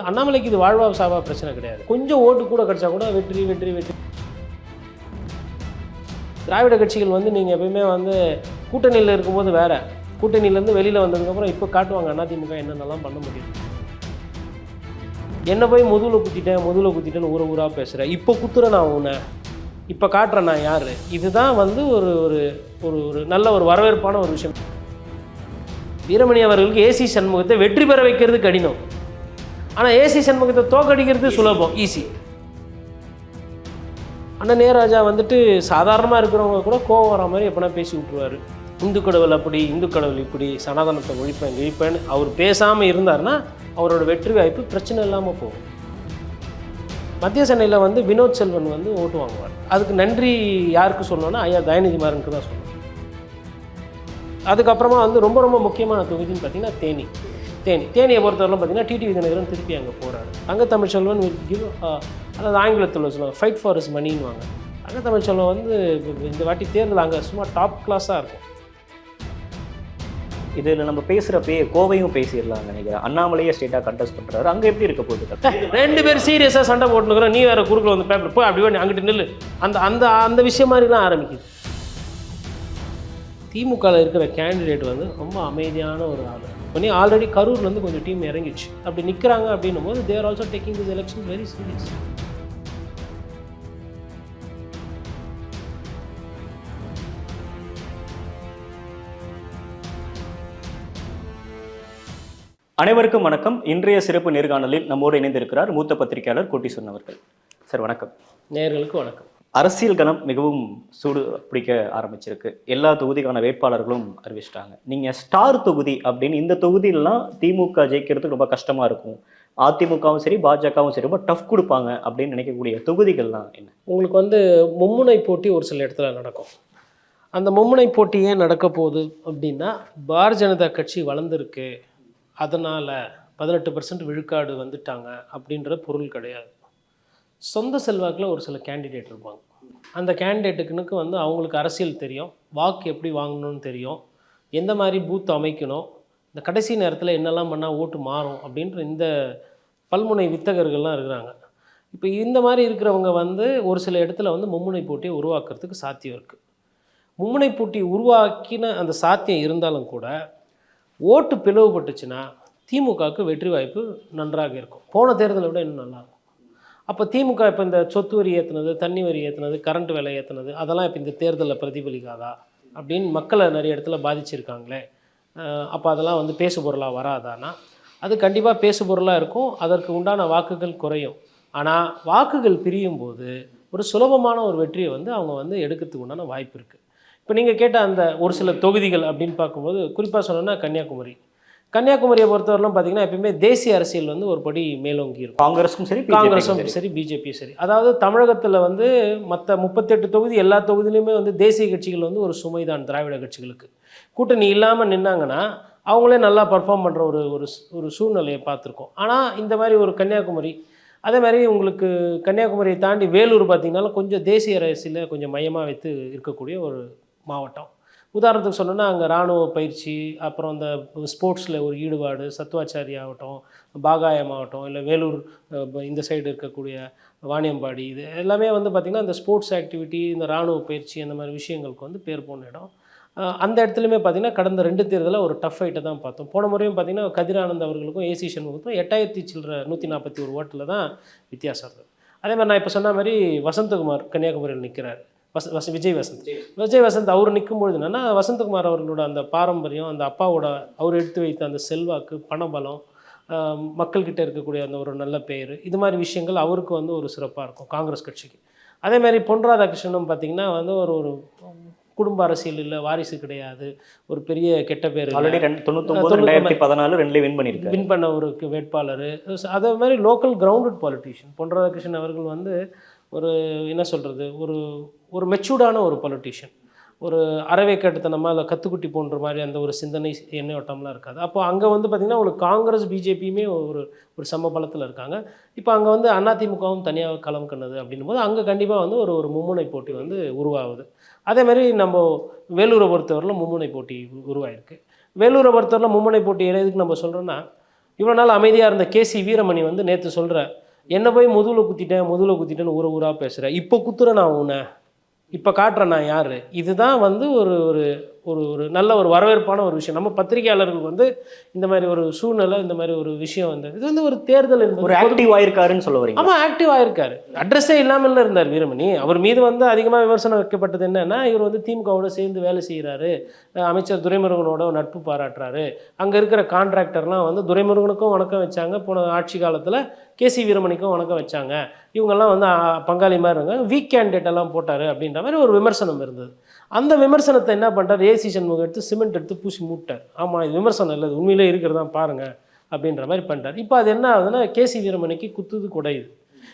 அண்ணாமலைக்கு இது வாழ்வா சாவா பிரச்சனை கிடையாது. கொஞ்சம் ஓட்டு கூட கிடச்சா கூட வெற்றி வெற்றி வெற்றி. திராவிட கட்சிகள் வந்து நீங்கள் எப்பயுமே வந்து கூட்டணியில் இருக்கும்போது வேறு, கூட்டணியிலேருந்து வெளியில் வந்ததுக்கப்புறம் இப்போ காட்டுவாங்க அதிமுக என்னென்னலாம் பண்ண முடியும். என்ன போய் முதுகில் குத்திட்டேன்னு ஊராக பேசுகிறேன், இப்போ குத்துறேன் நான் உன்னை, இப்போ காட்டுறேன் நான் யார். இதுதான் வந்து ஒரு ஒரு ஒரு நல்ல ஒரு வரவேற்பான ஒரு விஷயம். வீரமணி அவர்களுக்கு ஏசி சண்முகத்தை வெற்றி பெற வைக்கிறது கடினம், ஆனால் ஏசி சண்முகத்தை தோக்கடிக்கிறது சுலபம், ஈஸி. அண்ணன் நேராஜா வந்துட்டு சாதாரணமாக இருக்கிறவங்க கூட கோவம் வர மாதிரி எப்படின்னா பேசி விட்ருவார். இந்து கடவுள் அப்படி, இந்து கடவுள் இப்படி, சனாதனத்தை ஒழிப்பேன்னு அவர் பேசாமல் இருந்தார்னா அவரோட வெற்றி வாய்ப்பு பிரச்சனை இல்லாமல் போகும். மத்திய சென்னையில் வந்து வினோத் செல்வன் வந்து ஓட்டு வாங்குவார். அதுக்கு நன்றி யாருக்கு சொல்லணும்னா ஐயா தயநிதி மாறனுக்கு தான் சொல்லணும். அதுக்கப்புறமா வந்து ரொம்ப ரொம்ப முக்கியமான தொகுதின்னு பார்த்தீங்கன்னா தேனியை பொறுத்தவரைலாம் பார்த்தீங்கன்னா டிடிவி தினகரன் திருப்பி அங்கே போகிறாரு. தங்க தமிழ்ச்செல்வன் அதாவது ஆங்கிலத்தில் சொல்லுவாங்க ஃபைட் ஃபார் இஸ் மணின்னுவாங்க. தங்க தமிழ்ச்செல்வன் வந்து இந்த வாட்டி தேர்தல் அங்கே சும்மா டாப் கிளாஸாக இருக்கும். இதில் நம்ம பேசுகிறப்பே கோவையும் பேசிடலாம் நினைக்கிறேன். அண்ணாமலையே ஸ்டேட்டாக கண்டெஸ்ட் பண்ணுறாரு, அங்கே எப்படி இருக்க போகுது? ரெண்டு பேர் சீரியஸாக சண்டை போட்டுனுக்குறோம், நீ வேறு குறுக்கில் வந்து பேப்பர் போய் அப்படி அங்கிட்டு நில்லு, அந்த அந்த அந்த விஷயம் மாதிரிலாம் ஆரம்பிக்குது. திமுகவில் இருக்கிற கேண்டிடேட் வந்து ரொம்ப அமைதியான ஒரு ஆள். பண்ணி ஆல்ரெடி கரூர்லேருந்து கொஞ்சம் டீம் இறங்கிடுச்சு. அப்படி நிற்கிறாங்க அப்படின்னும் போது they're also taking this election very serious. அனைவருக்கும் வணக்கம். இன்றைய சிறப்பு நேர்காணலில் நம்மோடு இணைந்திருக்கிறார் மூத்த பத்திரிகையாளர் கோட்டீஸ்வரன் அவர்கள். சார் வணக்கம். நேயர்களுக்கு வணக்கம். அரசியல் கணம் மிகவும் சூடு பிடிக்க ஆரம்பிச்சிருக்கு. எல்லா தொகுதிக்கான வேட்பாளர்களும் அறிவிச்சிட்டாங்க. நீங்கள் ஸ்டார் தொகுதி அப்படின்னு இந்த தொகுதியிலாம் திமுக ஜெயிக்கிறதுக்கு ரொம்ப கஷ்டமாக இருக்கும், அதிமுகவும் சரி பாஜகவும் சரி ரொம்ப டஃப் கொடுப்பாங்க அப்படின்னு நினைக்கக்கூடிய தொகுதிகள்லாம் என்ன? உங்களுக்கு வந்து மும்முனை போட்டி ஒரு சில இடத்துல நடக்கும். அந்த மும்முனை போட்டி ஏன் நடக்க போகுது அப்படின்னா, பாரதிய ஜனதா கட்சி வளர்ந்துருக்கு, அதனால் 18% விழுக்காடு வந்துட்டாங்க அப்படின்ற பொருள் கிடையாது. சொந்த செல்வாக்கில் ஒரு சில கேண்டிடேட் இருப்பாங்க. அந்த கேண்டிடேட்டுக்குனுக்கு வந்து அவங்களுக்கு அரசியல் தெரியும், வாக்கு எப்படி வாங்கணும்னு தெரியும், எந்த மாதிரி பூத் அமைக்கணும், இந்த கடைசி நேரத்தில் என்னெல்லாம் பண்ணால் ஓட்டு மாறும் அப்படின்ற இந்த பல்முனை வித்தகர்கள்லாம் இருக்கிறாங்க. இப்போ இந்த மாதிரி இருக்கிறவங்க வந்து ஒரு சில இடத்துல வந்து மும்முனை போட்டியை உருவாக்குறதுக்கு சாத்தியம் இருக்குது. மும்முனை போட்டி உருவாக்கின அந்த சாத்தியம் இருந்தாலும் கூட ஓட்டு பிளவுபட்டுச்சுன்னா திமுகவுக்கு வெற்றி வாய்ப்பு நன்றாக இருக்கும். போன தேர்தலை விட இன்னும் நல்லாயிருக்கும். அப்போ திமுக இப்போ இந்த சொத்து வரி ஏற்றுனது, தண்ணி வரி ஏற்றுனது, கரண்ட் விலை ஏற்றுனது, அதெல்லாம் இப்போ இந்த தேர்தலில் பிரதிபலிக்காதா அப்படின்னு மக்களை நிறைய இடத்துல பாதிச்சிருக்காங்களே, அப்போ அதெல்லாம் வந்து பேசு பொருளாக வராதானா? அது கண்டிப்பாக பேசு பொருளாக இருக்கும். அதற்கு உண்டான வாக்குகள் குறையும். ஆனால் வாக்குகள் பிரியும் போது ஒரு சுலபமான ஒரு வெற்றியை வந்து அவங்க வந்து எடுக்கிறதுக்கு உண்டான வாய்ப்பு இருக்குது. இப்போ நீங்கள் கேட்ட அந்த ஒரு சில தொகுதிகள் அப்படின்னு பார்க்கும்போது குறிப்பாக சொல்லணும்னா கன்னியாகுமரியை பொறுத்தவரைலாம் பார்த்தீங்கன்னா எப்பயுமே தேசிய அரசியல் வந்து ஒரு படி மேலோங்கி இருக்கும். காங்கிரஸும் சரி பிஜேபியும் சரி. அதாவது தமிழகத்தில் வந்து மற்ற 38 தொகுதி எல்லா தொகுதியிலுமே வந்து தேசிய கட்சிகள் வந்து ஒரு சுமை தான் திராவிட கட்சிகளுக்கு. கூட்டணி இல்லாமல் நின்னாங்கன்னா அவங்களே நல்லா பர்ஃபார்ம் பண்ணுற ஒரு சூழ்நிலையை பார்த்துருக்கோம். ஆனால் இந்த மாதிரி ஒரு கன்னியாகுமரி, அதே மாதிரி உங்களுக்கு கன்னியாகுமரியை தாண்டி வேலூர் பார்த்திங்கனாலும் கொஞ்சம் தேசிய அரசியலில் கொஞ்சம் மையமாக வைத்து இருக்கக்கூடிய ஒரு மாவட்டம். உதாரணத்துக்கு சொன்னோன்னா அங்கே இராணுவ பயிற்சி, அப்புறம் இந்த ஸ்போர்ட்ஸில் ஒரு ஈடுபாடு, சத்துவாச்சாரி ஆகட்டும், பாகாயம் ஆகட்டும், இல்லை வேலூர் இந்த சைடு இருக்கக்கூடிய வாணியம்பாடி, இது எல்லாமே வந்து பார்த்திங்கன்னா இந்த ஸ்போர்ட்ஸ் ஆக்டிவிட்டி, இந்த இராணுவ பயிற்சி, அந்த மாதிரி விஷயங்களுக்கு வந்து பேர் போன இடம். அந்த இடத்துலையுமே பார்த்திங்கன்னா கடந்த 2 தேர்தலில் ஒரு டஃப் ஃபைட்டை தான் பார்த்தோம். போன முறையும் பார்த்திங்கன்னா கதிரானந்த் அவர்களுக்கும் ஏசி சண்முகத்துக்கும் 8141 ஓட்டில் தான் வித்தியாசம் இருக்குது. அதே மாதிரி நான் இப்போ சொன்ன மாதிரி வசந்தகுமார் கன்னியாகுமரியில் நிற்கிறார். விஜய் வசந்த் அவர் நிற்கும்பொழுது என்னென்னா, வசந்தகுமார் அவர்களோட அந்த பாரம்பரியம், அந்த அப்பாவோட அவர் எடுத்து வைத்த அந்த செல்வாக்கு, பணபலம், மக்கள்கிட்ட இருக்கக்கூடிய அந்த ஒரு நல்ல பெயர், இது மாதிரி விஷயங்கள் அவருக்கு வந்து ஒரு சிறப்பாக இருக்கும் காங்கிரஸ் கட்சிக்கு. அதேமாதிரி பொன் ராதாகிருஷ்ணனும் பார்த்திங்கன்னா வந்து ஒரு குடும்ப அரசியல் இல்லை, வாரிசு கிடையாது, ஒரு பெரிய கெட்ட பேர், ஆல்ரெடி 2014 வின் பண்ண ஒரு வேட்பாளர். அதே மாதிரி local grounded politician Pon Radhakrishnan அவர்கள் வந்து ஒரு என்ன சொல்கிறது, ஒரு மெச்சூர்டான ஒரு பொலிட்டிஷியன், ஒரு அறவை கட்டுத்தனமாக இல்லை கத்துக்குட்டி போன்ற மாதிரி அந்த ஒரு சிந்தனை எண்ணோட்டம்லாம் இருக்காது. அப்போ அங்கே வந்து பார்த்திங்கன்னா உங்களுக்கு காங்கிரஸ் பிஜேபியுமே ஒரு சம பலத்தில் இருக்காங்க. இப்போ அங்கே வந்து அதிமுகவும் தனியாக களம் கண்டது அப்படின்னும் போது அங்கே கண்டிப்பாக வந்து ஒரு மும்முனை போட்டி வந்து உருவாகுது. அதேமாதிரி நம்ம வேலூரை பொறுத்தவரையில் மும்முனை போட்டி உருவாயிருக்கு. வேலூரை பொறுத்தவரையில் மும்முனை போட்டி எதுக்கு நம்ம சொல்கிறோன்னா, இவ்வளோ நாள் அமைதியாக இருந்த கேசி வீரமணி வந்து நேற்று சொல்கிற, என்ன போய் முதுகில் குத்திட்டேன்னு ஊரை ஊராக பேசுகிறேன், இப்போ குத்துறேன் நான் உன்னை, இப்போ காட்டுறேன் நான் யார். இதுதான் வந்து ஒரு ஒரு ஒரு ஒரு நல்ல ஒரு வரவேற்பான ஒரு விஷயம். நம்ம பத்திரிகையாளர்கள் வந்து இந்த மாதிரி ஒரு சூழ்நிலை, இந்த மாதிரி ஒரு விஷயம் வந்து இது வந்து ஒரு தேர்தல் என்பது ஒரு ஆக்டிவ் ஆயிருக்காருன்னு சொல்ல வரீங்க. ஆமாம், ஆக்டிவாக இருக்கார். அட்ரஸே இல்லாமல் இருந்தார் வீரமணி. அவர் மீது வந்து அதிகமாக விமர்சனம் வைக்கப்பட்டது என்னன்னா, இவர் வந்து திமுகவோட சேர்ந்து வேலை செய்கிறாரு, அமைச்சர் துரைமுருகனோட நட்பு பாராட்டுறாரு, அங்கே இருக்கிற கான்ட்ராக்டர்லாம் வந்து துரைமுருகனுக்கும் வணக்கம் வச்சாங்க, போன ஆட்சி காலத்தில் கேசி வீரமணிக்கும் வணக்கம் வச்சாங்க, இவங்கெல்லாம் வந்து பங்காளி மாதிரி இருக்காங்க, வீக் கேண்டிடேட் எல்லாம் போட்டார் அப்படின்ற மாதிரி ஒரு விமர்சனம் இருந்தது. அந்த விமர்சனத்தை என்ன பண்ணுறார், ஏசி சண்முகம் எடுத்து சிமெண்ட் எடுத்து பூசி மூட்டார். ஆமாம், இது விமர்சனம் இல்லை, இது உண்மையிலே இருக்கிறதா பாருங்கள் அப்படின்ற மாதிரி பண்ணிட்டார். இப்போ அது என்ன ஆகுதுன்னா, கேசி வீரமணிக்கு குத்துது குடையுது.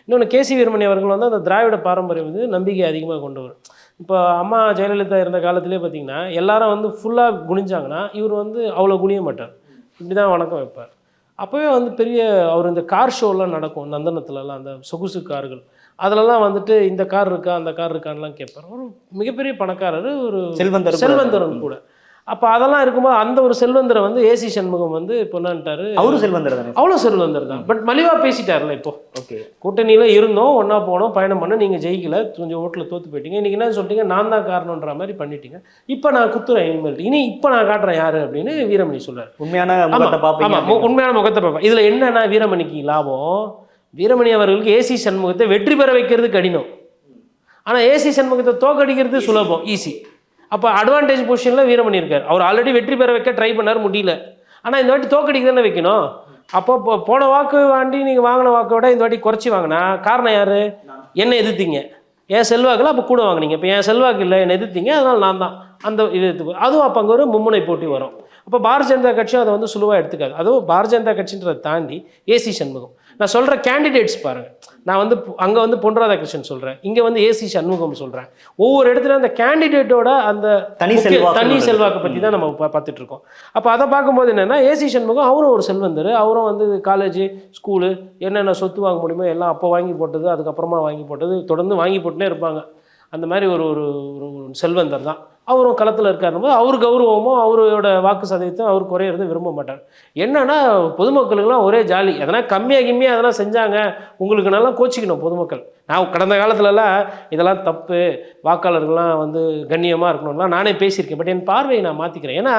இன்னொன்று, கேசி வீரமணி அவர்கள் வந்து அந்த திராவிட பாரம்பரியம் வந்து நம்பிக்கை அதிகமாக கொண்டு வரும். இப்போ அம்மா ஜெயலலிதா இருந்த காலத்திலே பார்த்திங்கன்னா எல்லாரும் வந்து ஃபுல்லாக குனிஞ்சாங்கன்னா இவர் வந்து அவ்வளோ குனிய மாட்டார், இப்படி தான் வணக்கம் வைப்பார். அப்போவே வந்து பெரிய அவர் இந்த கார் ஷோலாம் நடக்கும் நந்தனத்துலலாம், அந்த சொகுசு கார்கள் அதிலலாம் வந்துட்டு இந்த கார் இருக்கா அந்த கார் இருக்கான்லாம் கேட்பார். ஒரு மிகப்பெரிய பணக்காரர், ஒரு செல்வந்தரன் கூட. அப்போ அதெல்லாம் இருக்கும்போது அந்த ஒரு செல்வந்தரை வந்து ஏசி சண்முகம் வந்து இப்போ என்னன்ட்டாரு, அவரும் செல்வந்தர் தானே, அவ்வளோ செல்வந்தர் தான், பட் மலிவாக பேசிட்டார்ல. இப்போ ஓகே, கூட்டணியில் இருந்தோம், ஒன்றா போனோம், பயணம் பண்ண, நீங்கள் ஜெயிக்கல, கொஞ்சம் ஓட்டில் தோற்று போயிட்டீங்க, இன்றைக்கி என்ன சொல்லிட்டீங்க, நான் தான் காரணன்ற மாதிரி பண்ணிட்டீங்க, இப்போ நான் குத்துறேன் இனிமேல், இப்போ நான் காட்டுறேன் யார் அப்படின்னு வீரமணி சொல்கிறார். உண்மையான முகத்தை பார்ப்பீங்க. ஆமாம், உண்மையான முகத்தை பார்ப்பேன். இதில் என்னன்னா வீரமணிக்கு லாபம், வீரமணி அவர்களுக்கு ஏசி சண்முகத்தை வெற்றி பெற வைக்கிறது கடினம், ஆனால் ஏசி சண்முகத்தை தோக்கடிக்கிறது சுலபம், ஈஸி. அப்போ அட்வான்டேஜ் பொசிஷனில் வீரமணி இருக்கார். அவர் ஆல்ரெடி வெற்றி பெற வைக்க ட்ரை பண்ணார், முடியல. ஆனால் இந்த வாட்டி தோக்கடிக்கு தானே வைக்கணும். அப்போ போன வாக்கு வாண்டி நீங்கள் வாங்கின வாக்கை விட இந்த வாட்டி குறைச்சி வாங்கினா காரணம் யார், என்னை எதிர்த்தீங்க, என் செல்வாக்கில் அப்போ கூட வாங்கினீங்க, இப்போ என் செல்வாக்கு இல்லை, என்னை எதிர்த்தீங்க, அதனால் நான் தான் அந்த இது. அதுவும் அப்போ அங்கே ஒரு மும்முனை போட்டி வரும். அப்போ பாரதிய ஜனதா கட்சியும் அதை வந்து சுலுவாக எடுத்துக்காது. அதுவும் பாரதிய ஜனதா கட்சின்றதை தாண்டி ஏசி சண்முகம், நான் சொல்கிற கேண்டிடேட்ஸ் பாருங்கள், நான் வந்து அங்கே வந்து பொன் ராதாகிருஷ்ணன் சொல்கிறேன், இங்கே வந்து ஏசி சண்முகம் சொல்கிறேன். ஒவ்வொரு இடத்துல அந்த கேண்டிடேட்டோட அந்த தனி செல்வாக்கை பற்றி தான் நம்ம பார்த்துட்டு இருக்கோம். அப்போ அதை பார்க்கும்போது என்னென்னா, ஏசி சண்முகம் அவரும் ஒரு செல்வந்தர், அவரும் வந்து காலேஜ் ஸ்கூலு என்னென்ன சொத்து வாங்க முடியுமோ எல்லாம் அப்போ வாங்கி போட்டது, அதுக்கப்புறமா வாங்கி போட்டது, தொடர்ந்து வாங்கி போட்டுனே இருப்பாங்க. அந்த மாதிரி ஒரு ஒரு செல்வந்தர் தான் அவரும். களத்தில் இருக்காருன்னு அவர் கௌரவமும் அவரோட வாக்கு சதவீதம் அவர் குறையிறது விரும்ப மாட்டார். என்னன்னா பொதுமக்களுக்கெல்லாம் ஒரே ஜாலி, எதனா கம்மியாக அதெல்லாம் செஞ்சாங்க உங்களுக்கு நல்லா கோச்சிக்கணும் பொதுமக்கள். நான் கடந்த காலத்துலலாம் இதெல்லாம் தப்பு, வாக்காளர்கள்லாம் வந்து கண்ணியமாக இருக்கணும்லாம் நானே பேசியிருக்கேன். பட் என் பார்வையை நான் மாற்றிக்கிறேன். ஏன்னா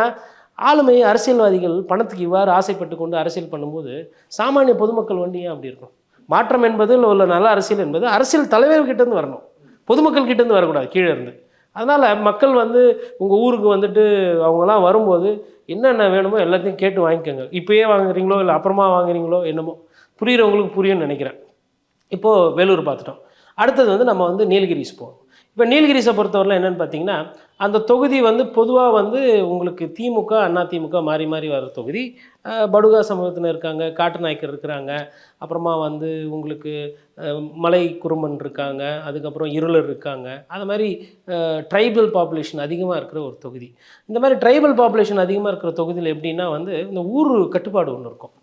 ஆளுமை அரசியல்வாதிகள் பணத்துக்கு இவ்வாறு ஆசைப்பட்டு கொண்டு அரசியல் பண்ணும்போது சாமானிய பொதுமக்கள் வண்டியாக அப்படி இருக்கும். மாற்றம் என்பது உள்ள நல்ல அரசியல் என்பது அரசியல் தலைவர்கிட்டேருந்து வரணும், பொதுமக்கள் கிட்டேருந்து வரக்கூடாது, கீழே இருந்து. அதனால் மக்கள் வந்து உங்கள் ஊருக்கு வந்துட்டு அவங்களாம் வரும்போது என்னென்ன வேணுமோ எல்லாத்தையும் கேட்டு வாங்கிக்கோங்க. இப்போயே வாங்குறீங்களோ இல்லை அப்புறமா வாங்குறீங்களோ என்னமோ, புரிகிறவங்களுக்கு புரியும்னு நினைக்கிறேன். இப்போது வேலூர் பார்த்துட்டோம், அடுத்தது வந்து நம்ம வந்து நீலகிரிஸ் போவோம். இப்போ நீலகிரிஸை பொறுத்தவரையில் என்னென்னு பார்த்தீங்கன்னா, அந்த தொகுதி வந்து பொதுவாக வந்து உங்களுக்கு திமுக அதிமுக மாறி மாறி வர தொகுதி. படுகா சமூகத்தினர் இருக்காங்க, காட்டு நாயக்கர் இருக்கிறாங்க, அப்புறமா வந்து உங்களுக்கு மலை குறும்பன் இருக்காங்க, அதுக்கப்புறம் இருளர் இருக்காங்க. அது மாதிரி ட்ரைபல் பாப்புலேஷன் அதிகமாக இருக்கிற ஒரு தொகுதி. இந்த மாதிரி ட்ரைபல் பாப்புலேஷன் அதிகமாக இருக்கிற தொகுதியில் எப்படின்னா வந்து இந்த ஊர் கட்டுப்பாடு ஒன்று இருக்கும்.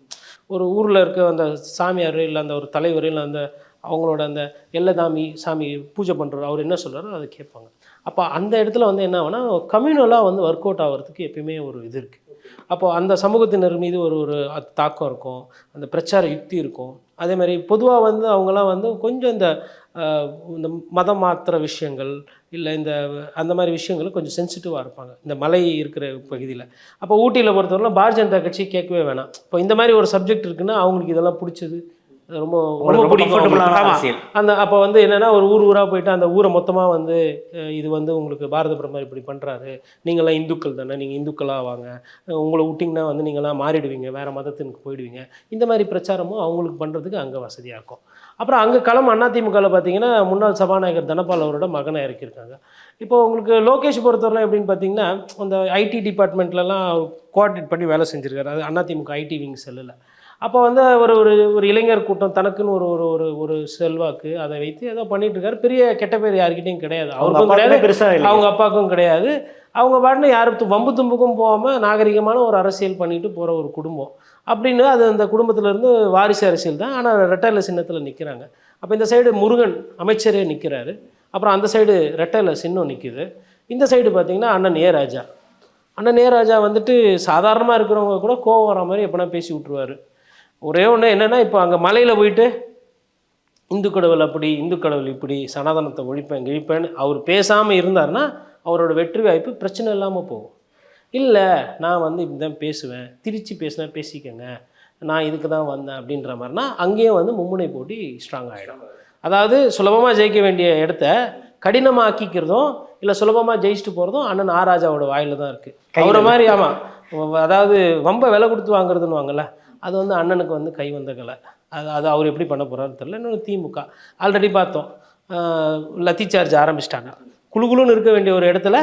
ஒரு ஊரில் இருக்க அந்த சாமியார் இல்லை அந்த ஒரு தலைவர் இல்லை அந்த அவங்களோட அந்த எல்லதாமி சாமி பூஜை பண்ணுறாரு, அவர் என்ன சொல்கிறாரோ அதை கேட்பாங்க. அப்போ அந்த இடத்துல வந்து என்ன ஆகுனா கம்யூனலாக வந்து ஒர்க் அவுட் ஆகிறதுக்கு எப்பயுமே ஒரு இது இருக்குது. அப்போது அந்த சமூகத்தினர் மீது ஒரு ஒரு தாக்கம் இருக்கும், அந்த பிரச்சார யுக்தி இருக்கும். அதே மாதிரி பொதுவாக வந்து அவங்களாம் வந்து கொஞ்சம் இந்த மதம் மாத்திர விஷயங்கள் இல்லை இந்த அந்த மாதிரி விஷயங்கள் கொஞ்சம் சென்சிட்டிவாக இருப்பாங்க இந்த மலை இருக்கிற பகுதியில். அப்போ ஊட்டியில் பொறுத்தவரைலாம் பாரதிய ஜனதா கட்சி கேட்கவே வேணாம். இப்போ இந்த மாதிரி ஒரு சப்ஜெக்ட் இருக்குன்னா அவங்களுக்கு இதெல்லாம் பிடிச்சது, ரொம்ப ரொம்ப பிடிக்கும். அந்த அப்போ வந்து என்னென்னா ஒரு ஊராக போயிட்டு அந்த ஊரை மொத்தமாக வந்து இது வந்து உங்களுக்கு பாரத பிரதமர் இப்படி பண்ணுறாரு, நீங்களாம் இந்துக்கள் தானே, நீங்கள் இந்துக்களாக வாங்க, உங்களை விட்டிங்கன்னா வந்து நீங்களாம் மாறிடுவீங்க, வேறு மதத்திற்கு போயிடுவீங்க, இந்த மாதிரி பிரச்சாரமும் அவங்களுக்கு பண்ணுறதுக்கு அங்கே வசதியாக இருக்கும். அப்புறம் அங்கே களம் அதிமுகவில் பார்த்தீங்கன்னா முன்னாள் சபாநாயகர் தனபால் அவரோட மகனை இறக்கியிருக்காங்க. இப்போ உங்களுக்கு லோகேஷ் பொறுத்தவரை எப்படின்னு பார்த்தீங்கன்னா அந்த ஐடி டிபார்ட்மெண்ட்லலாம் கோஆர்டினேட் பண்ணி வேலை செஞ்சுருக்காரு, அது அதிமுக ஐடி விங் செல்லில். அப்போ வந்து ஒரு ஒரு இளைஞர் கூட்டம் தனக்குன்னு ஒரு ஒரு ஒரு செல்வாக்கு அதை வைத்து ஏதோ பண்ணிட்டு இருக்காரு. பெரிய கெட்ட பேர் யாருக்கிட்டையும் கிடையாது, அவருக்கும் கிடையாது, அவங்க அப்பாவுக்கும் கிடையாது. அவங்க பாட்டுன்னு யாருக்கு வம்பு தும்புக்கும் போகாமல் நாகரிகமான ஒரு அரசியல் பண்ணிட்டு போகிற ஒரு குடும்பம் அப்படின்னு. அது அந்த குடும்பத்திலேருந்து வாரிசு அரசியல் தான், ஆனால் ரெட்டையில சின்னத்தில் நிற்கிறாங்க. அப்போ இந்த சைடு முருகன் அமைச்சரே நிற்கிறாரு, அப்புறம் அந்த சைடு ரெட்டையில சின்னம் நிற்கிது. இந்த சைடு பார்த்திங்கன்னா அண்ணன் ஏ ராஜா வந்துட்டு சாதாரணமாக இருக்கிறவங்க கூட கோவம் வர மாதிரி எப்படின்னா பேசி விட்ருவார். ஒரே ஒன்று என்னென்னா, இப்போ அங்கே மலையில் போயிட்டு இந்து கடவுள் அப்படி, இந்து கடவுள் இப்படி, சனாதனத்தை ஒழிப்பேன் கிழிப்பேன்னு அவர் பேசாமல் இருந்தார்னா அவரோட வெற்றி வாய்ப்பு பிரச்சனை இல்லாமல் போகும். இல்லை, நான் வந்து இப்படி தான் பேசுவேன், திரிச்சு பேசினா பேசிக்கங்க, நான் இதுக்கு தான் வந்தேன் அப்படின்ற மாதிரினா அங்கேயும் வந்து மும்முனை போட்டி ஸ்ட்ராங் ஆகிடும். அதாவது சுலபமாக ஜெயிக்க வேண்டிய இடத்த கடினமாக ஆக்கிக்கிறதும் இல்லை சுலபமாக ஜெயிச்சுட்டு போகிறதும் அண்ணன் ஆராஜாவோட வாயில் தான் இருக்குது. அவரை மாதிரி ஆமாம், அதாவது வம்ப விலை கொடுத்து வாங்குறதுன்னு வாங்கல, அது வந்து அண்ணனுக்கு வந்து கை வந்த கலை. அது அவர் எப்படி பண்ண போகிறாருன்னு தெரியல. இன்னொன்று திமுக ஆல்ரெடி பார்த்தோம், லத்தி சார்ஜ் ஆரம்பிச்சிட்டாங்க. குழுன்னு இருக்க வேண்டிய ஒரு இடத்துல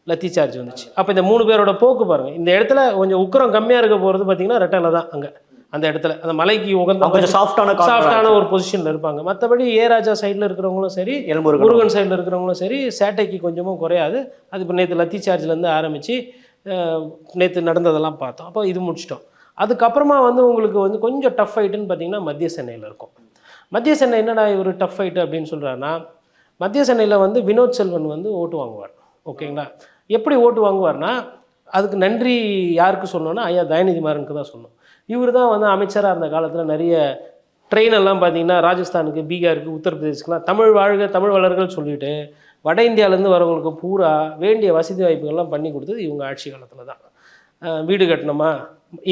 லத்தி சார்ஜ் வந்துச்சு. அப்போ இந்த 3 பேரோட போக்கு பாருங்கள். இந்த இடத்துல கொஞ்சம் உக்கரம் கம்மியாக இருக்க போகிறது பார்த்தீங்கன்னா ரெட்டையில தான். அங்கே அந்த இடத்துல அந்த மலைக்கு உகந்த கொஞ்சம் சாஃப்டான ஒரு பொசிஷனில் இருப்பாங்க. மற்றபடி ராஜா சைடில் இருக்கிறவங்களும் சரி, முருகன் சைடில் இருக்கிறவங்களும் சரி, சேட்டைக்கு கொஞ்சமும் குறையாது. அது இப்போ நேற்று லத்தி சார்ஜ்லேருந்து ஆரம்பித்து நேற்று நடந்ததெல்லாம் பார்த்தோம். அப்போ இது முடிச்சிட்டோம். அதுக்கப்புறமா வந்து உங்களுக்கு வந்து கொஞ்சம் டஃப் ஃபைட்டுன்னு பார்த்தீங்கன்னா மத்திய சென்னையில் இருக்கும். மத்திய சென்னை என்னடா இவர் டஃப் ஃபைட்டு அப்படின்னு சொல்கிறாருன்னா, மத்திய சென்னையில் வந்து வினோத் செல்வன் வந்து ஓட்டு வாங்குவார். ஓகேங்களா? எப்படி ஓட்டு வாங்குவார்னா, அதுக்கு நன்றி யாருக்கு சொல்லணும்னா ஐயா தயநிதி மாறனுக்கு தான் சொல்லணும். இவர் தான் வந்து அமைச்சராக இருந்த காலத்தில் நிறைய ட்ரெயின் எல்லாம் பார்த்தீங்கன்னா ராஜஸ்தானுக்கு, பீகாருக்கு, உத்தரப்பிரதேசுக்குலாம் தமிழ் வாழ்க தமிழ் வளர்கள் சொல்லிட்டு வட இந்தியாவிலேருந்து வரவங்களுக்கு பூரா வேண்டிய வசதி வாய்ப்புகள்லாம் பண்ணி கொடுத்தது இவங்க ஆட்சி காலத்தில் தான். வீடு கட்டணுமா,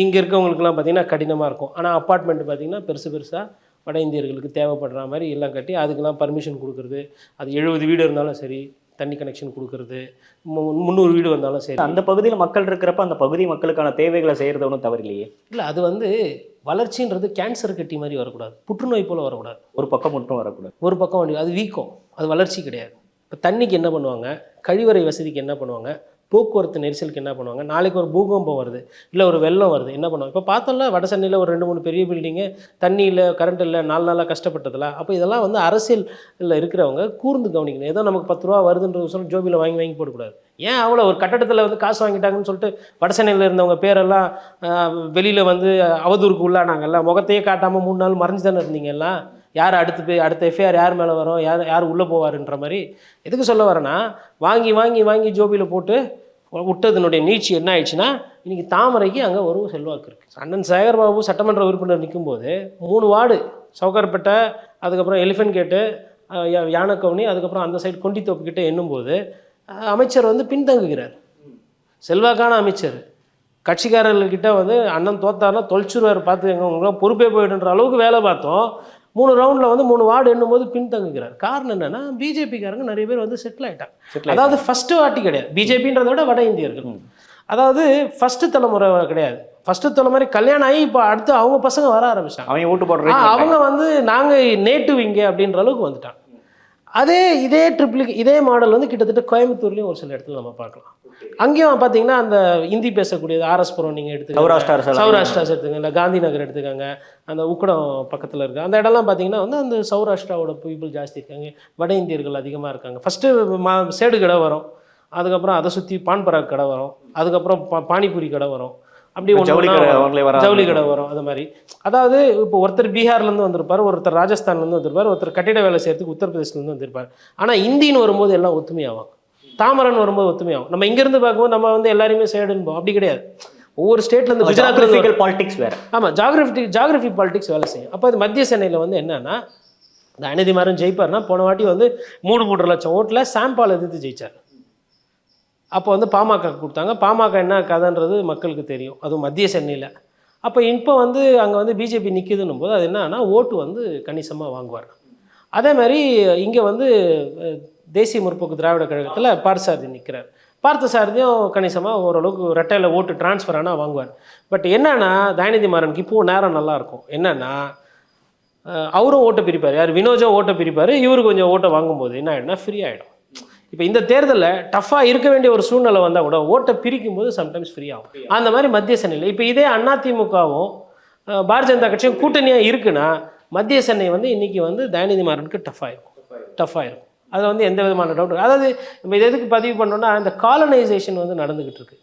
இங்கே இருக்கவங்களுக்குலாம் பார்த்திங்கன்னா கடினமாக இருக்கும். ஆனால் அப்பார்ட்மெண்ட்டு பார்த்திங்கன்னா பெருசாக வட இந்தியர்களுக்கு தேவைப்படுற மாதிரி எல்லாம் கட்டி அதுக்கெல்லாம் பர்மிஷன் கொடுக்குறது. அது 70 வீடு இருந்தாலும் சரி, தண்ணி கனெக்ஷன் கொடுக்குறது, 300 வீடு வந்தாலும் சரி. அந்த பகுதியில் மக்கள் இருக்கிறப்ப அந்த பகுதி மக்களுக்கான தேவைகளை செய்கிறது ஒன்றும் தவறில்லையே. இல்லை, அது வந்து வளர்ச்சின்றது கேன்சர் கட்டி மாதிரி வரக்கூடாது, புற்றுநோய் போல் வரக்கூடாது. ஒரு பக்கம் மட்டும் வரக்கூடாது, ஒரு பக்கம் அது வீக்கம், அது வளர்ச்சி கிடையாது. இப்போ தண்ணிக்கு என்ன பண்ணுவாங்க, கழிவறை வசதிக்கு என்ன பண்ணுவாங்க, போக்குவரத்து நெரிசலுக்கு என்ன பண்ணுவாங்க, நாளைக்கு ஒரு பூகம்பம் வருது இல்லை ஒரு வெள்ளம் வருது என்ன பண்ணுவாங்க. இப்போ பார்த்தோம்ல வட சென்னையில் ஒரு 2-3 பெரிய பில்டிங்கு தண்ணி இல்லை, கரண்ட் இல்லை, 4 நாளாக கஷ்டப்பட்டதில்ல. அப்போ இதெல்லாம் வந்து அரசியலில் இருக்கிறவங்க கூர்ந்து கவனிக்கணும். ஏதோ நமக்கு 10 ரூபா வருதுன்றது சொல்லி ஜோபியில் வாங்கி போடக்கூடாது. ஏன் அவ்வளோ ஒரு கட்டடத்தில் வந்து காசு வாங்கிட்டாங்கன்னு சொல்லிட்டு வட சென்னையில் இருந்தவங்க பேரெல்லாம் வெளியில் வந்து அவதூறுக்கு உள்ளானாங்கல்ல, முகத்தையே காட்டாமல் 3 நாள் மறைஞ்சு தானே இருந்தீங்க எல்லாம். யார் அடுத்த எஃப்ஐஆர் யார் மேலே வரும், யார் உள்ளே போவாருன்ற மாதிரி. எதுக்கு சொல்ல வரேன்னா, வாங்கி ஜோபியில் போட்டு விட்டதுனுடைய நீட்சி என்ன ஆயிடுச்சுன்னா, இன்றைக்கி தாமரைக்கு அங்கே ஒரு செல்வாக்கு இருக்குது. அண்ணன் சேகர்பாபு சட்டமன்ற உறுப்பினர் நிற்கும்போது 3 வார்டு சவுகார்பேட்டை, அதுக்கப்புறம் எலிஃபென்ட் கேட்டு, யானைக்கவுனி, அதுக்கப்புறம் அந்த சைடு கொண்டித்தோப்புக்கிட்ட எண்ணும்போது அமைச்சர் வந்து பின்தங்குகிறார். செல்வாக்கான அமைச்சர் கட்சிக்காரர்கிட்ட வந்து அண்ணன் தோத்தாருன்னா தொலைச்சுருவார், பார்த்துக்கங்க உங்களாம் பொறுப்பே போயிடுன்ற அளவுக்கு வேலை பார்த்தோம். 3 ரவுண்டில் வந்து 3 வார்டு எண்ணும்போது பின்தங்குகிறார். காரணம் என்னென்னா, பிஜேபிக்காரங்க நிறைய பேர் வந்து செட்டில் ஆகிட்டாங்க. அதாவது ஃபஸ்ட்டு வாட்டி கிடையாது, பிஜேபின்றத விட வட இந்தியர்கள். அதாவது ஃபஸ்ட்டு தலைமுறை கிடையாது, ஃபஸ்ட்டு தலைமுறை கல்யாணம் ஆகி இப்போ அடுத்து அவங்க பசங்க வர ஆரம்பிச்சாங்க. அவங்க ஓட்டு போடுறாங்க, அவங்க வந்து நாங்கள் நேட்டிவ் இங்கே அப்படின்ற அளவுக்கு வந்துட்டாங்க. இதே மாடல் வந்து கிட்டத்தட்ட கோயம்புத்தூர்லேயும் ஒரு சில இடத்துல நம்ம பார்க்கலாம். அங்கேயும் பார்த்தீங்கன்னா அந்த ஹிந்தி பேசக்கூடியது ஆர்எஸ்புரம் நீங்கள் எடுத்துக்கோங்க, சௌராஷ்டிராஸ் எடுத்துக்கங்க, இல்லை காந்தி நகர் எடுத்துக்கோங்க, அந்த உக்கடம் பக்கத்தில் இருக்குது அந்த இடம்லாம் பார்த்தீங்கன்னா வந்து அந்த சௌராஷ்டிராவோட பீப்புள் ஜாஸ்தி இருக்காங்க, வட இந்தியர்கள் அதிகமாக இருக்காங்க. ஃபஸ்ட்டு சேடு கடை வரும், அதுக்கப்புறம் அதை சுற்றி பான்பராக் கடை வரும், அதுக்கப்புறம் பானிபூரி கடை வரும், அப்படி ஜவுளி கடை வரும். அது மாதிரி அதாவது இப்போ ஒருத்தர் பீகார்லேருந்து வந்திருப்பார், ஒருத்தர் ராஜஸ்தான்லேருந்து வந்திருப்பார், ஒருத்தர் கட்டிட வேலை செய்யறதுக்கு உத்தரப்பிரதேசத்துலேருந்து வந்திருப்பார். ஆனால் இந்தின்னு வரும்போது எல்லாம் ஒத்துமையாகும், தாமரன் வரும்போது ஒத்துமையாகும். நம்ம இங்கேருந்து பார்க்கும்போது நம்ம வந்து எல்லாருமே சேடுன்போம், அப்படி கிடையாது. ஒவ்வொரு ஸ்டேட்லேருந்து குஜராத் பாலிடிக்ஸ் வேறு, ஆமாம் ஜாகிரபி பாலிடிக்ஸ் வேலை செய்யும். அப்போ அது மத்திய சென்னையில் வந்து என்னன்னா, தயநிதி மாறன் ஜெயிப்பார்னா போன வாட்டி வந்து 3.5 லட்சம் ஓட்டில் சாம்பால் எதிர்த்து ஜெயிச்சார். அப்போ வந்து பாமக கொடுத்தாங்க. பாமக என்ன கதைன்றது மக்களுக்கு தெரியும், அதுவும் மத்திய சென்னையில். அப்போ இப்போ வந்து அங்கே வந்து பிஜேபி நிற்கிதுன்னும் போது அது என்னன்னா ஓட்டு வந்து கணிசமாக வாங்குவார். அதே மாதிரி இங்கே வந்து தேசிய முற்போக்கு திராவிட கழகத்தில் பார்த்தசாரதி நிற்கிறார். பார்த்தசாரதியும் கணிசமாக ஓரளவுக்கு ரெட்டையில் ஓட்டு டிரான்ஸ்ஃபர் ஆனால் வாங்குவார். பட் என்னன்னா தயநிதி மாறனுக்கு இப்போது நேரம் நல்லாயிருக்கும். என்னென்னா அவரும் ஓட்டை பிரிப்பார், யார் வினோஜும் ஓட்டை பிரிப்பார், இவரு கொஞ்சம் ஓட்டை வாங்கும்போது என்ன ஆகிடும்னா ஃப்ரீ ஆகிடும். இப்போ இந்த தேர்தலில் டஃப்பாக இருக்க வேண்டிய ஒரு சூழ்நிலை வந்தால் கூட ஓட்டை பிரிக்கும் போது சம்டைம்ஸ் ஃப்ரீ ஆகும். அந்த மாதிரி மத்திய சென்னையில் இப்போ இதே அதிமுகவும் பாரதிய ஜனதா கட்சியும் கூட்டணியாக இருக்குன்னா மத்திய சென்னை வந்து இன்றைக்கி வந்து தயநிதி மாறனுக்கு டஃப் ஆகிருக்கும். அதில் வந்து எந்த விதமான டவுட். அதாவது நம்ம இதை எதுக்கு பதிவு பண்ணோன்னா, இந்த காலனைசேஷன் வந்து நடந்துக்கிட்டு இருக்கு.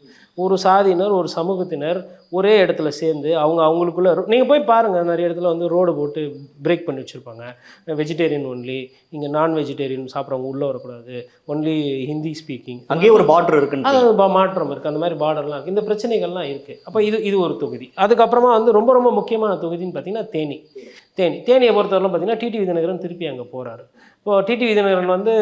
ஒரு சாதியினர் ஒரு சமூகத்தினர் ஒரே இடத்துல சேர்ந்து அவங்களுக்குள்ள நீங்கள் போய் பாருங்கள், நிறைய இடத்துல வந்து ரோடு போட்டு பிரேக் பண்ணி வச்சுருப்பாங்க. வெஜிடேரியன் ஒன்லி, இங்கே நான் வெஜிடேரியன் சாப்பிட்றவங்க உள்ளே வரக்கூடாது, ஒன்லி ஹிந்தி ஸ்பீக்கிங், அங்கேயே ஒரு பார்டர் இருக்குன்னு. அது மாற்றம் இருக்குது. அந்த மாதிரி பார்டர்லாம் இருக்குது. இந்த பிரச்சனைகள்லாம் இருக்குது. அப்போ இது ஒரு தொகுதி. அதுக்கப்புறமா வந்து ரொம்ப ரொம்ப முக்கியமான தொகுதின்னு பார்த்தீங்கன்னா தேனியை பொறுத்தவரைக்கும் பார்த்தீங்கன்னா டிடிவி தினகரன் திருப்பி அங்கே போகிறாரு. இப்போது டிடிவி தினகரன் வந்து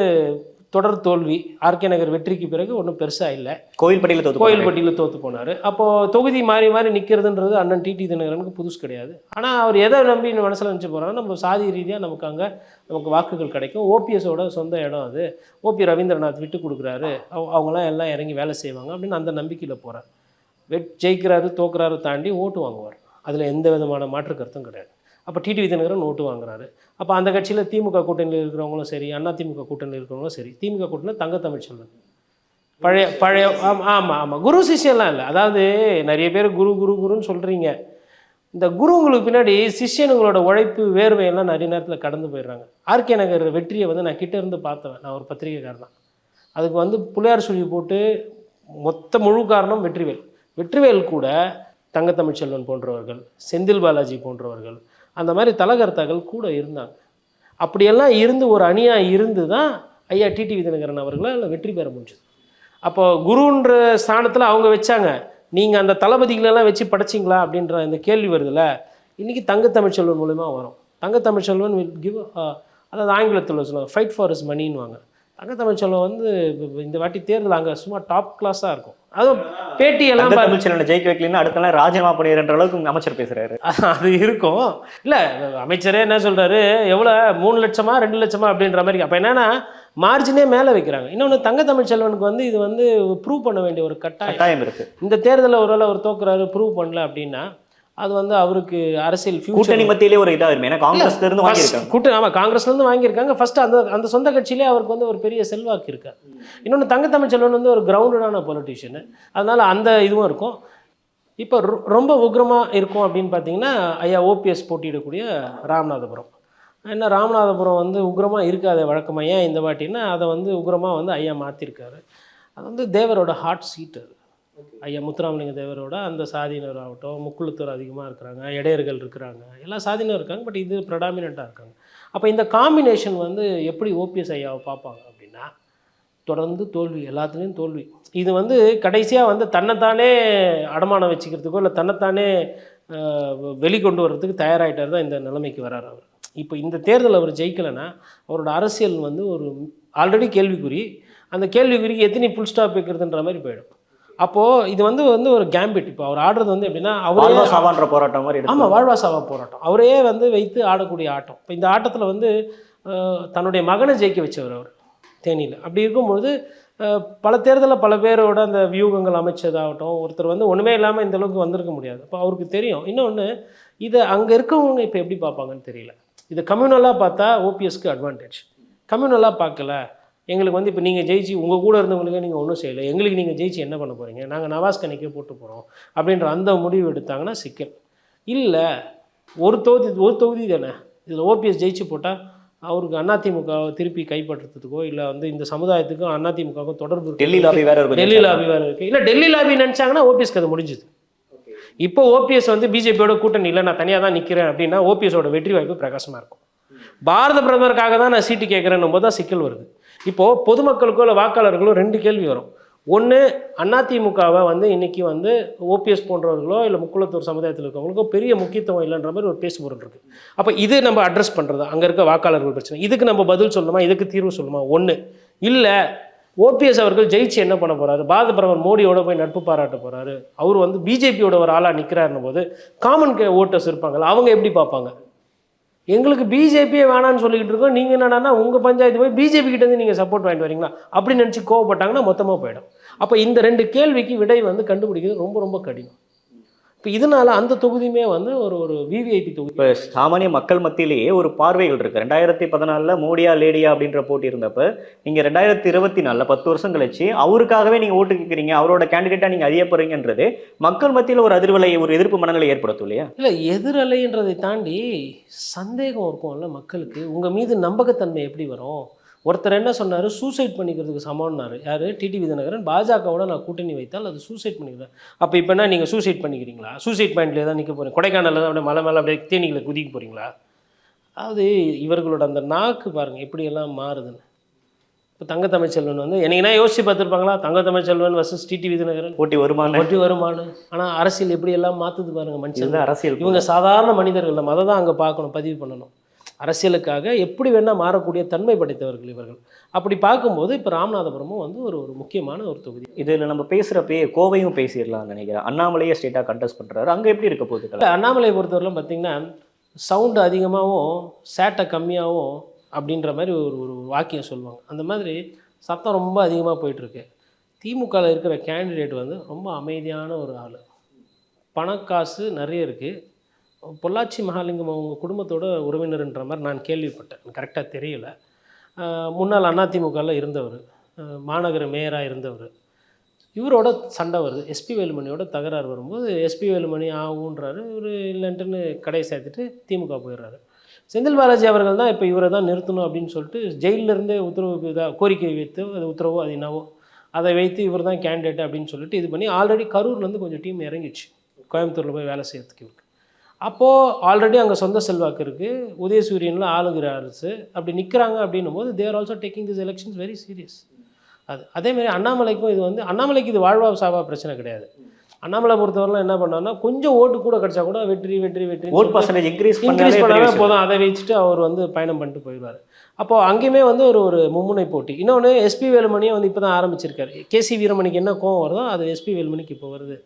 தொடர் தோல்வி, ஆர்கே நகர் வெற்றிக்கு பிறகு ஒன்றும் பெருசாக இல்லை, கோயில்பட்டியில் தோற்று போனார். அப்போது தொகுதி மாறி மாறி நிற்கிறதுன்றது அண்ணன் டிடிவி தினகரனுக்கு புதுசு கிடையாது. ஆனால் அவர் எதை நம்பி மனசில் நினச்சி போகிறாங்கன்னா, நம்ம சாதி ரீதியாக நமக்கு வாக்குகள் கிடைக்கும், ஓபிஎஸோட சொந்த இடம் அது, ஓபி ரவீந்திரநாத் விட்டு கொடுக்குறாரு, அவங்களாம் எல்லாம் இறங்கி வேலை செய்வாங்க அப்படின்னு அந்த நம்பிக்கையில் போகிறார். ஜெயிக்கிறாரு தோக்குறாரு தாண்டி ஓட்டு வாங்குவார், அதில் எந்த விதமான மாற்று கருத்தும் கிடையாது. அப்போ டிடிவி தினகரன் ஓட்டு வாங்குறாரு. அப்போ அந்த கட்சியில் திமுக கூட்டணியில் இருக்கிறவங்களும் சரி, அதிமுக கூட்டணியில் இருக்கிறவங்களும் சரி, திமுக கூட்டணியில் தங்க தமிழ்ச்செல்வன் பழைய ஆமாம் குரு சிஷ்யன்லாம் இல்லை. அதாவது நிறைய பேர் குருன்னு சொல்கிறீங்க, இந்த குருங்களுக்கு பின்னாடி சிஷ்யனுங்களோட உழைப்பு வேர்வையெல்லாம் நிறைய நேரத்தில் கடந்து போயிடுறாங்க. ஆர்கே நகர் வெற்றியை வந்து நான் கிட்டே இருந்து பார்த்தவன், நான் ஒரு பத்திரிகைக்காரன் தான். அதுக்கு வந்து புள்ளையார் சொல்லி போட்டு மொத்த முழு காரணம் வெற்றிவேல் கூட தங்க தமிழ்ச்செல்வன் போன்றவர்கள், செந்தில் பாலாஜி போன்றவர்கள், அந்த மாதிரி தலகர்த்தாக்கள் கூட இருந்தாங்க. அப்படியெல்லாம் இருந்து ஒரு அணியாக இருந்து தான் ஐயா டிடிவி தினகரன் அவர்களால் வெற்றி பெற முடிஞ்சது. அப்போ குருன்ற ஸ்தானத்தில் அவங்க வச்சாங்க, நீங்கள் அந்த தளபதிகளெல்லாம் வச்சு படைச்சிங்களா அப்படின்ற இந்த கேள்வி வருதுல்ல. இன்றைக்கி தங்க தமிழ்ச்செல்வன் மூலமா வரும். தங்க தமிழ்ச்செல்வன் வில் கிவ், அதாவது ஆங்கிலத்தில் சொல்லுவாங்க ஃபைட் ஃபார் இஸ் மணின்னுவாங்க. தங்க தமிழ்ச்செல்வன் வந்து இந்த வாட்டி தேர்தல் அங்கே சும்மா டாப் கிளாஸாக இருக்கும். அதுவும் பேட்டியெல்லாம் தமிழ்ச்செல்வனை ஜெயிக்க வைக்கலன்னா அடுத்த நாள் ராஜினாமா பண்ணிடுற அளவுக்கு அமைச்சர் பேசுகிறாரு. அது இருக்கும். இல்லை, அமைச்சரே என்ன சொல்கிறாரு, எவ்வளோ 3 லட்சமா 2 லட்சமா அப்படின்ற மாதிரி. அப்போ என்னென்னா மார்ஜினே மேலே வைக்கிறாங்க. இன்னொன்று தங்க தமிழ்ச்செல்வனுக்கு வந்து இது வந்து ப்ரூவ் பண்ண வேண்டிய ஒரு கட்டாயம் இருக்குது. இந்த தேர்தலில் ஒருவேளை அவர் தோக்குறாரு, ப்ரூவ் பண்ணல அப்படின்னா அது வந்து அவருக்கு அரசியல் கூட்டணி மத்தியிலே ஒரு இதாக இருக்கும். ஏன்னா காங்கிரஸ்ல இருந்து வாங்கியிருக்காங்க. ஆமாம், காங்கிரஸ்ல இருந்து வாங்கியிருக்காங்க. ஃபர்ஸ்ட் அந்த சொந்த கட்சியிலே அவருக்கு வந்து ஒரு பெரிய செல்வாக்கு இருக்காது. இன்னொன்று தங்க தமிழ்ச்செல்வன் வந்து ஒரு கிரவுண்டடான பொலிட்டிஷியனு, அதனால அந்த இதுவும் இருக்கும். இப்போ ரொம்ப உக்ரமாக இருக்கும் அப்படின்னு பார்த்தீங்கன்னா ஐயா ஓபிஎஸ் போட்டியிடக்கூடிய ராமநாதபுரம். ஏன்னா ராமநாதபுரம் வந்து உக்ரமாக இருக்காத வழக்கமாக, ஏன் இந்த வாட்டின்னா அதை வந்து உக்ரமாக வந்து ஐயா மாற்றிருக்காரு. அது வந்து தேவரோட ஹார்ட் சீட். அது ஐயா முத்துராமலிங்க தேவரோட அந்த சாதியினர் ஆகட்டும், முக்குளத்தூர் அதிகமாக இருக்கிறாங்க, இடையர்கள் இருக்கிறாங்க, எல்லா சாதியினரும் இருக்காங்க, பட் இது ப்ரெடாமினண்ட்டாக இருக்காங்க. அப்போ இந்த காம்பினேஷன் வந்து எப்படி ஓபிஎஸ் ஐயாவை பார்ப்பாங்க அப்படின்னா, தொடர்ந்து தோல்வி, எல்லாத்துலேயும் தோல்வி. இது வந்து கடைசியாக வந்து தன்னைத்தானே அடமானம் வச்சுக்கிறதுக்கோ இல்லை தன்னைத்தானே வெளிக்கொண்டு வர்றதுக்கு தயாராகிட்டார் தான் இந்த நிலைமைக்கு வர்றார் அவர். இப்போ இந்த தேர்தல் அவர் ஜெயிக்கலைன்னா அவரோட அரசியல் வந்து ஒரு ஆல்ரெடி கேள்விக்குறி, அந்த கேள்விக்குறிக்கு எத்தனை புல் ஸ்டாப் வைக்கிறதுன்ற மாதிரி போயிடும். அப்போது இது வந்து ஒரு கேம்பிட். இப்போ அவர் ஆடுறது வந்து எப்படின்னா அவரே சாவான்ற போராட்டம் மாதிரி. ஆமாம், வாழ்வா சாவா போராட்டம். அவரே வந்து வைத்து ஆடக்கூடிய ஆட்டம். இப்போ இந்த ஆட்டத்தில் வந்து தன்னுடைய மகனை ஜெயிக்க வச்சவர் அவர் தேனியில். அப்படி இருக்கும்பொழுது பல தேர்தலில் பல பேரோட அந்த வியூகங்கள் அமைச்சதாகட்டும், ஒருத்தர் வந்து ஒன்றுமே இல்லாமல் இந்த அளவுக்கு வந்திருக்க முடியாது. அப்போ அவருக்கு தெரியும். இன்னொன்று, இதை அங்கே இருக்கவங்க இப்போ எப்படி பார்ப்பாங்கன்னு தெரியல. இதை கம்யூனலாக பார்த்தா ஓபிஎஸ்க்கு அட்வான்டேஜ், கம்யூனலாக பார்க்கல. எங்களுக்கு வந்து இப்போ நீங்கள் ஜெயிச்சு உங்கள் கூட இருந்தவங்களுக்கே நீங்கள் ஒன்றும் செய்யலை, எங்களுக்கு நீங்கள் ஜெயிச்சு என்ன பண்ண போகிறீங்க, நாங்கள் நவாஸ் கணிக்கே போட்டு போகிறோம் அப்படின்ற அந்த முடிவு எடுத்தாங்கன்னா சிக்கல் இல்லை. ஒரு தொகுதி தானே இதில் ஓபிஎஸ் ஜெயிச்சு போட்டால் அவருக்கு அதிமுக திருப்பி கைப்பற்றுறதுக்கோ இல்லை வந்து இந்த சமுதாயத்துக்கும் அதிமுகவுக்கும் தொடர்பு இருக்குது. டெல்லி லாபி வேறு இருக்குது. இல்லை டெல்லி லாபி நினச்சாங்கன்னா ஓபிஎஸ்க்கு அது முடிஞ்சுது. இப்போ ஓபிஎஸ் வந்து பிஜேபியோட கூட்டணி இல்லை, நான் தனியாக தான் நிற்கிறேன் அப்படின்னா ஓபிஎஸோட வெற்றி வாய்ப்பு பிரகாசமாக இருக்கும். பாரத பிரதமருக்காக தான் நான் சீட்டு கேட்குறேன்னும் போது தான் சிக்கல் வருது. இப்போது பொதுமக்களுக்கோ இல்லை வாக்காளர்களோ 2 கேள்வி வரும். ஒன்று, அதிமுகவை வந்து இன்றைக்கி வந்து ஓபிஎஸ் போன்றவர்களோ இல்லை முக்குளத்தூர் சமுதாயத்தில் இருக்கவங்களுக்கோ பெரிய முக்கியத்துவம் இல்லைன்ற மாதிரி ஒரு பேசுபொருள் இருக்குது. அப்போ இது நம்ம அட்ரஸ் பண்ணுறது அங்கே இருக்க வாக்காளர்கள் பிரச்சனை, இதுக்கு நம்ம பதில் சொல்லணுமா, இதுக்கு தீர்வு சொல்லணுமா? ஒன்று இல்லை, ஓபிஎஸ் அவர்கள் ஜெயிச்சு என்ன பண்ண போகிறாரு, பாரத பிரதமர் மோடியோட போய் நட்பு பாராட்ட போகிறாரு, அவர் வந்து பிஜேபியோட ஒரு ஆளாக நிற்கிறாருன்னும் போது காமன் ஓட்டர்ஸ் இருப்பாங்கள்ல, அவங்க எப்படி பார்ப்பாங்க? எங்களுக்கு பிஜேபியே வேணான்னு சொல்லிக்கிட்டு இருக்கோம், நீங்கள் என்னன்னா உங்கள் பஞ்சாயத்து போய் பிஜேபி கிட்டேருந்து நீங்கள் சப்போர்ட் வாங்கிட்டு வரீங்களா அப்படின்னு நினச்சி கோவப்பட்டாங்கன்னா மொத்தமாக போயிடும். அப்போ இந்த 2 கேள்விக்கு விடை வந்து கண்டுபிடிக்கிறது ரொம்ப ரொம்ப கடினம். இப்போ இதனால அந்த தொகுதியுமே வந்து ஒரு விவிஐபி தொகுதி. இப்போ சாமானிய மக்கள் மத்தியிலேயே ஒரு பார்வைகள் இருக்குது. 2014 மோடியா லேடியா அப்படின்ற போட்டி இருந்தப்போ நீங்கள் 2024 10 வருஷம் கழிச்சு அவருக்காகவே நீங்கள் ஓட்டு கேட்குறீங்க, அவரோட கேண்டிடேட்டாக நீங்கள் அறியப்படுறீங்கன்றது மக்கள் மத்தியில் ஒரு அதிர்வலை, ஒரு எதிர்ப்பு மனநிலை ஏற்படுத்தும் இல்லையா? இல்லை, எதிரலைன்றதை தாண்டி சந்தேகம் இருக்கும்ல மக்களுக்கு. உங்கள் மீது நம்பகத்தன்மை எப்படி வரும்? ஒருத்தர் என்ன சொன்னார், சூசைட் பண்ணிக்கிறதுக்கு சமம்னாரு. யார்? டிடிவி தினகரன். பாஜகவோட நான் கூட்டணி வைத்தால் அது சூசைட் பண்ணிக்கிறேன். அப்போ இப்போ என்ன நீங்கள் சூசைட் பண்ணிக்கிறீங்களா? சூசைட் பாயிண்ட்லேயே தான் நிற்க போகிறீங்க. கொடைக்கானலில் தான் அப்படியே மலை மேலே அப்படியே தேனிகளை குதிக்க போகிறீங்களா? அதாவது இவர்களோட அந்த நாக்கு பாருங்கள் எப்படியெல்லாம் மாறுதுன்னு. இப்போ தங்க தமிழ்ச்செல்வன் வந்து என்னைக்குன்னா யோசிச்சு பார்த்துருப்பாங்களா? தங்க தமிழ்ச்செல்வன் வர்சஸ் டிடிவி தினகரன் போட்டி வருமானம் ஒட்டி வருமானு. ஆனால் அரசியல் எப்படியெல்லாம் மாற்றுது பாருங்கள் மனுஷன். இதுதான் அரசியல். இவங்க சாதாரண மனிதர்கள், நம்ம அதை தான் அங்கே பார்க்கணும், பதிவு பண்ணணும். அரசியலுக்காக எப்படி வேணால் மாறக்கூடிய தன்மை படைத்தவர்கள் இவர்கள். அப்படி பார்க்கும்போது இப்போ ராமநாதபுரமும் வந்து ஒரு ஒரு முக்கியமான ஒரு தொகுதி. இதில் நம்ம பேசுகிறப்பே கோவையும் பேசிடலாம்னு நினைக்கிறேன். அண்ணாமலையே ஸ்டேட்டாக கண்டெஸ்ட் பண்ணுறாரு. அங்கே எப்படி இருக்க போகுது? இல்லை, அண்ணாமலையை பொறுத்தவரையிலும் பார்த்தீங்கன்னா சவுண்டு அதிகமாகவும் சேட்டை கம்மியாகவும் அப்படின்ற மாதிரி ஒரு ஒரு வாக்கியம் சொல்லுவாங்க. அந்த மாதிரி சத்தம் ரொம்ப அதிகமாக போயிட்டுருக்கு. திமுகவில் இருக்கிற கேண்டிடேட் வந்து ரொம்ப அமைதியான ஒரு ஆள். பணக்காசு நிறைய இருக்குது. பொள்ளாச்சி மகாலிங்கம் அவங்க குடும்பத்தோட உறவினர்ன்ற மாதிரி நான் கேள்விப்பட்டேன். எனக்கு கரெக்டாக தெரியல. முன்னாள் அதிமுகவில் இருந்தவர், மாநகர மேயராக இருந்தவர். இவரோட சண்டை வருது. எஸ்பி வேலுமணியோட தகராறு வரும்போது எஸ்பி வேலுமணி ஆகுன்றாரு. இவர் இல்லைன்ட்டுன்னு கடையை சேர்த்துட்டு திமுக போயிடுறாரு. செந்தில் பாலாஜி அவர்கள் தான் இப்போ இவரை தான் நிறுத்தணும் அப்படின்னு சொல்லிட்டு ஜெயிலிருந்தே உத்தரவு கோரிக்கை வைத்து அது உத்தரவோ அது என்னவோ அதை வைத்து இவர் தான் கேண்டிடேட் அப்படின்னு சொல்லிட்டு இது பண்ணி ஆல்ரெடி கரூர்லேருந்து கொஞ்சம் டீம் இறங்கிடுச்சு கோயம்புத்தூரில் போய் வேலை செய்யறதுக்கு இவருக்கு. அப்போது ஆல்ரெடி அங்கே சொந்த செல்வாக்கு இருக்குது. உதயசூரியனில் ஆளுகிற அரசு அப்படி நிற்கிறாங்க அப்படின்னும் போது they're also taking this elections very serious. அதேமாதிரி அண்ணாமலைக்கும் இது வந்து அண்ணாமலைக்கு இது வாழ்வா சாவா பிரச்சனை கிடையாது. அண்ணாமலை பொறுத்தவரைலாம் என்ன பண்ணாருன்னா கொஞ்சம் ஓட்டு கூட கிடைச்சா கூட வெற்றி வெற்றி வெற்றி ஓட் பர்சன்டேஜ் இன்க்ரீஸ் பண்ணாலே போதும், அதை வச்சுட்டு அவர் வந்து பயணம் பண்ணிட்டு போயிடுவார். அப்போது அங்கேயுமே வந்து ஒரு ஒரு மும்முனை போட்டி. இன்னொன்று எஸ்பி வேலுமணியை வந்து இப்போ தான் ஆரம்பிச்சிருக்காரு. கேசி வீரமணிக்கு என்ன கோவம் வருதோ அது எஸ்பி வேலுமணிக்கு இப்போ வருது.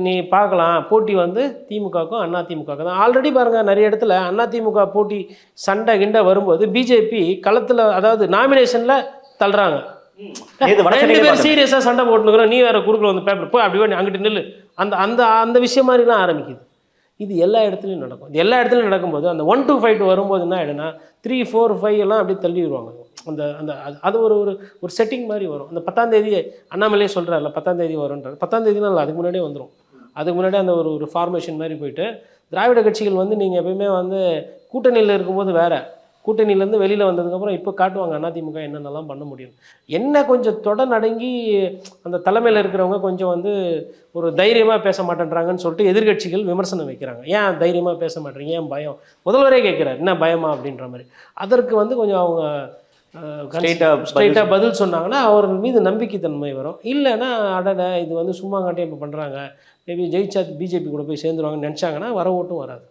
நீ பார்க்கலாம் போட்டி வந்து திமுகவுக்கும் அதிமுகவுக்கும் தான். ஆல்ரெடி பாருங்கள் நிறைய இடத்துல அதிமுக போட்டி சண்டை கிண்டை வரும்போது பிஜேபி களத்தில் அதாவது நாமினேஷனில் தள்ளுறாங்க. ரெண்டு பேர் சீரியஸாக சண்டை போட்டுனுக்குறோம், நீ வேறு குறுக்கில் வந்து பேப்பர் போய் அப்படி வேணும் அங்கிட்டு நில்லு, அந்த அந்த அந்த விஷயம் மாதிரிலாம் ஆரம்பிக்குது. இது எல்லா இடத்துலையும் நடக்கும். இது எல்லா இடத்துலையும் நடக்கும்போது அந்த 1 to 5 வரும்போது என்ன ஆகிடும்னா 3, 4, 5 எல்லாம் அப்படியே தள்ளிடுவாங்க. அந்த அந்த அது ஒரு ஒரு ஒரு செட்டிங் மாதிரி வரும். அந்த 10ஆம் தேதி அண்ணாமலையே சொல்கிறார்ல 10ஆம் தேதி வரும்ன்றார். 10ஆம் தேதினா இல்லை, அதுக்கு முன்னாடியே வந்துடும். அதுக்கு முன்னாடி அந்த ஒரு ஒரு ஃபார்மேஷன் மாதிரி போயிட்டு திராவிட கட்சிகள் வந்து நீங்கள் எப்பயுமே வந்து கூட்டணியில் இருக்கும்போது வேறு, கூட்டணியிலேருந்து வெளியில் வந்ததுக்கப்புறம் இப்போ காட்டுவாங்க அதிமுக என்னென்னலாம் பண்ண முடியும். என்ன கொஞ்சம் தொடநடங்கி அந்த தலைமையில் இருக்கிறவங்க கொஞ்சம் வந்து ஒரு தைரியமாக பேச மாட்டேன்றாங்கன்னு சொல்லிட்டு எதிர்கட்சிகள் விமர்சனம் வைக்கிறாங்க. ஏன் தைரியமாக பேச மாட்டேறீங்க, ஏன் பயம்? முதல்வரே கேட்குறாரு என்ன பயமா அப்படின்ற மாதிரி. அதற்கு வந்து கொஞ்சம் அவங்க ஸ்ட்ரெயிட்டாக பதில் சொன்னாங்கன்னா அவர்கள் மீது நம்பிக்கைத்தன்மை வரும். இல்லைன்னா அடடை இது வந்து சும்மாங்காட்டே இப்போ பண்ணுறாங்க, மேபி ஜெயிச்சா பிஜேபி கூட போய் சேர்ந்துருவாங்கன்னு நினச்சாங்கன்னா வர ஓட்டும் வராது.